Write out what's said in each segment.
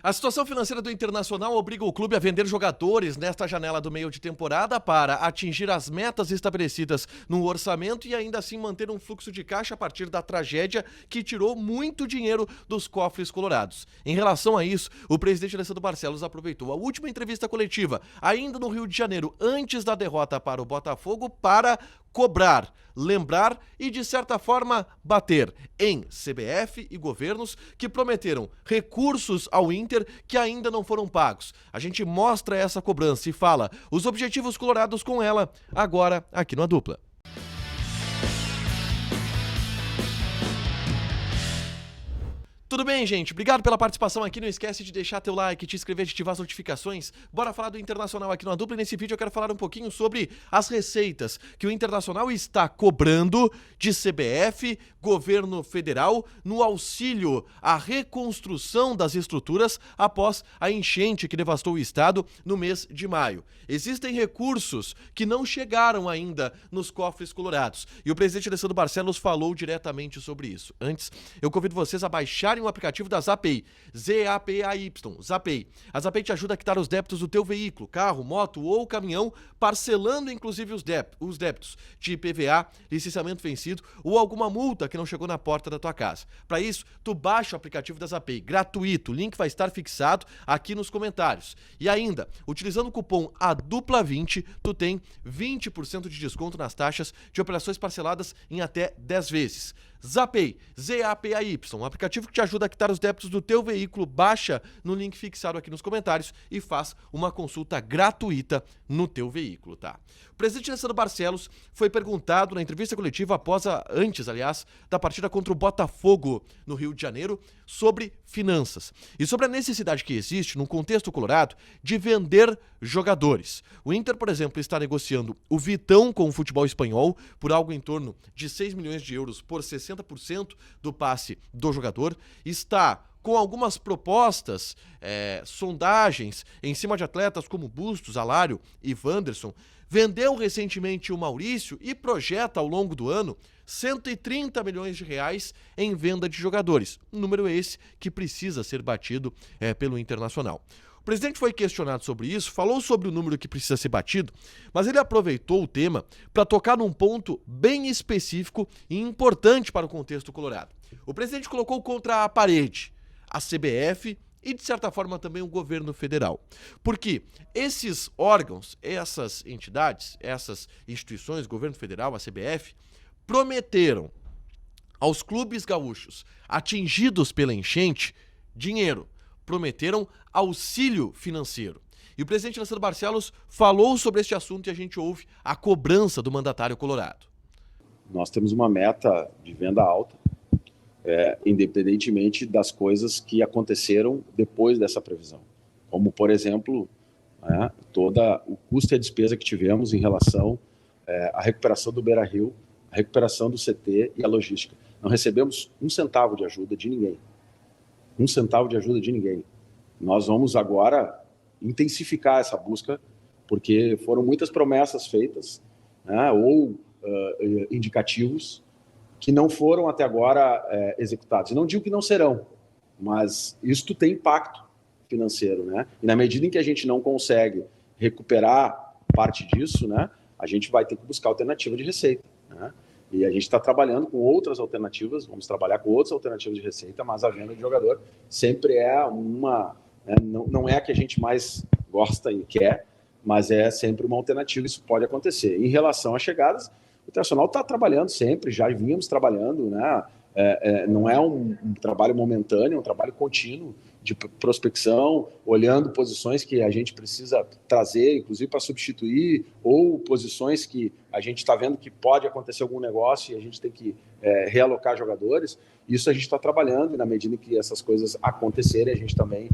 A situação financeira do Internacional obriga o clube a vender jogadores nesta janela do meio de temporada para atingir as metas estabelecidas no orçamento e ainda assim manter um fluxo de caixa a partir da tragédia que tirou muito dinheiro dos cofres colorados. Em relação a isso, o presidente Alessandro Barcelos aproveitou a última entrevista coletiva, ainda no Rio de Janeiro, antes da derrota para o Botafogo, para cobrar, lembrar e, de certa forma, bater em CBF e governos que prometeram recursos ao Inter que ainda não foram pagos. A gente mostra essa cobrança e fala os objetivos colorados com ela, agora aqui no A Dupla. Tudo bem, gente? Obrigado pela participação aqui. Não esquece de deixar teu like, te inscrever, de ativar as notificações. Bora falar do Internacional aqui no A Dupla. E nesse vídeo eu quero falar um pouquinho sobre as receitas que o Internacional está cobrando de CBF, governo federal, no auxílio à reconstrução das estruturas após a enchente que devastou o estado no mês de maio. Existem recursos que não chegaram ainda nos cofres colorados. E o presidente Alessandro Barcelos falou diretamente sobre isso. Antes, eu convido vocês a baixarem o aplicativo da Zapay, Z-A-P-A-Y, Zapay. A Zapay te ajuda a quitar os débitos do teu veículo, carro, moto ou caminhão, parcelando inclusive os débitos de IPVA, licenciamento vencido ou alguma multa que não chegou na porta da tua casa. Para isso, tu baixa o aplicativo da Zapay, gratuito, o link vai estar fixado aqui nos comentários. E ainda, utilizando o cupom ADUPLA20, tu tem 20% de desconto nas taxas de operações parceladas em até 10 vezes. Zapay, Z-A-P-A-Y, um aplicativo que te ajuda a quitar os débitos do teu veículo. Baixa no link fixado aqui nos comentários e faz uma consulta gratuita no teu veículo, tá? O presidente Alessandro Barcelos foi perguntado na entrevista coletiva antes, da partida contra o Botafogo no Rio de Janeiro, sobre finanças e sobre a necessidade que existe, num contexto colorado, de vender jogadores. O Inter, por exemplo, está negociando o Vitão com o futebol espanhol por algo em torno de 6 milhões de euros por 60% do passe do jogador. Está com algumas propostas, sondagens em cima de atletas como Bustos, Alário e Wanderson. Vendeu recentemente o Maurício e projeta ao longo do ano 130 milhões de reais em venda de jogadores. Número esse que precisa ser batido pelo Internacional. O presidente foi questionado sobre isso, falou sobre o número que precisa ser batido, mas ele aproveitou o tema para tocar num ponto bem específico e importante para o contexto colorado. O presidente colocou contra a parede a CBF e, de certa forma, também o governo federal. Porque esses órgãos, essas entidades, essas instituições, governo federal, a CBF, prometeram aos clubes gaúchos atingidos pela enchente dinheiro, prometeram auxílio financeiro. E o presidente Alessandro Barcelos falou sobre este assunto e a gente ouve a cobrança do mandatário colorado. Nós temos uma meta de venda alta, independentemente das coisas que aconteceram depois dessa previsão. Como, por exemplo, todo o custo e a despesa que tivemos em relação à recuperação do Beira-Rio, a recuperação do CT e a logística. Não recebemos um centavo de ajuda de ninguém. Um centavo de ajuda de ninguém. Nós vamos agora intensificar essa busca, porque foram muitas promessas feitas, ou indicativos, que não foram até agora executados. E não digo que não serão, mas isto tem impacto financeiro, né? E na medida em que a gente não consegue recuperar parte disso, né, a gente vai ter que buscar alternativa de receita, né? E a gente está trabalhando com outras alternativas, vamos trabalhar com outras alternativas de receita, mas a venda de jogador sempre é não é a que a gente mais gosta e quer, mas é sempre uma alternativa, isso pode acontecer. Em relação às chegadas, o Internacional está trabalhando sempre, já vínhamos trabalhando, né? Não é um trabalho momentâneo, é um trabalho contínuo de prospecção, olhando posições que a gente precisa trazer, inclusive para substituir, ou posições que a gente está vendo que pode acontecer algum negócio e a gente tem que realocar jogadores. Isso a gente está trabalhando e na medida em que essas coisas acontecerem, a gente também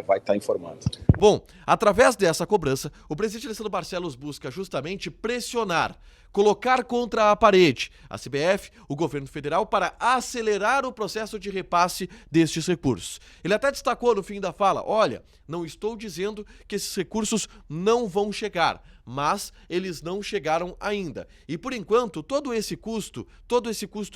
vai estar informando. Bom, através dessa cobrança, o presidente Alessandro Barcelos busca justamente pressionar, colocar contra a parede a CBF, o governo federal, para acelerar o processo de repasse destes recursos. Ele até destacou destacou no fim da fala: olha, não estou dizendo que esses recursos não vão chegar, mas eles não chegaram ainda. E por enquanto, todo esse custo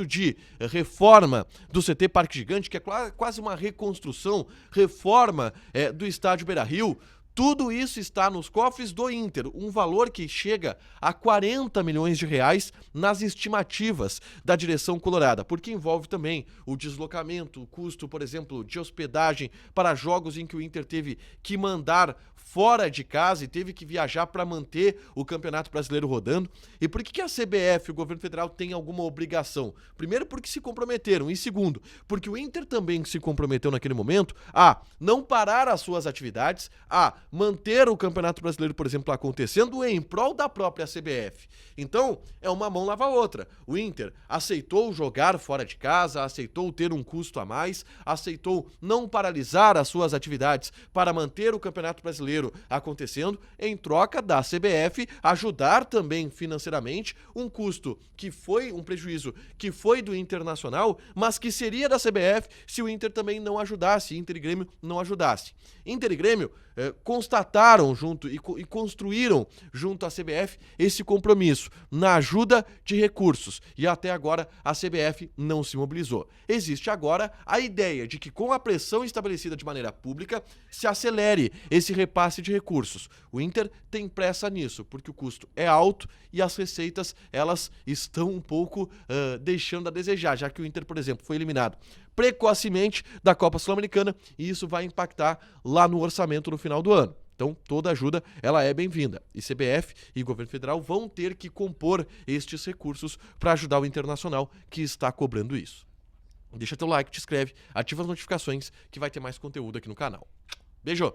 de reforma do CT Parque Gigante, que é quase uma reconstrução, reforma do estádio Beira-Rio, tudo isso está nos cofres do Inter, um valor que chega a 40 milhões de reais nas estimativas da direção colorada, porque envolve também o deslocamento, o custo, por exemplo, de hospedagem para jogos em que o Inter teve que mandar fora de casa e teve que viajar para manter o Campeonato Brasileiro rodando. E por que a CBF, o governo federal, tem alguma obrigação? Primeiro, porque se comprometeram, e segundo, porque o Inter também se comprometeu naquele momento a não parar as suas atividades, a manter o Campeonato Brasileiro, por exemplo, acontecendo em prol da própria CBF. Então, é uma mão lava a outra. O Inter aceitou jogar fora de casa, aceitou ter um custo a mais, aceitou não paralisar as suas atividades para manter o Campeonato Brasileiro acontecendo, em troca da CBF ajudar também financeiramente um custo que foi um prejuízo que foi do Internacional, mas que seria da CBF se o Inter também não ajudasse, Inter e Grêmio não ajudassem. Inter e Grêmio constataram junto e construíram junto à CBF esse compromisso na ajuda de recursos, e até agora a CBF não se mobilizou. Existe agora a ideia de que, com a pressão estabelecida de maneira pública, se acelere esse repasse de recursos. O Inter tem pressa nisso, porque o custo é alto e as receitas, elas estão um pouco deixando a desejar, já que o Inter, por exemplo, foi eliminado precocemente da Copa Sul-Americana, e isso vai impactar lá no orçamento no final do ano. Então, toda ajuda, ela é bem-vinda. E CBF e governo federal vão ter que compor estes recursos para ajudar o Internacional, que está cobrando isso. Deixa teu like, te inscreve, ativa as notificações, que vai ter mais conteúdo aqui no canal. Beijo!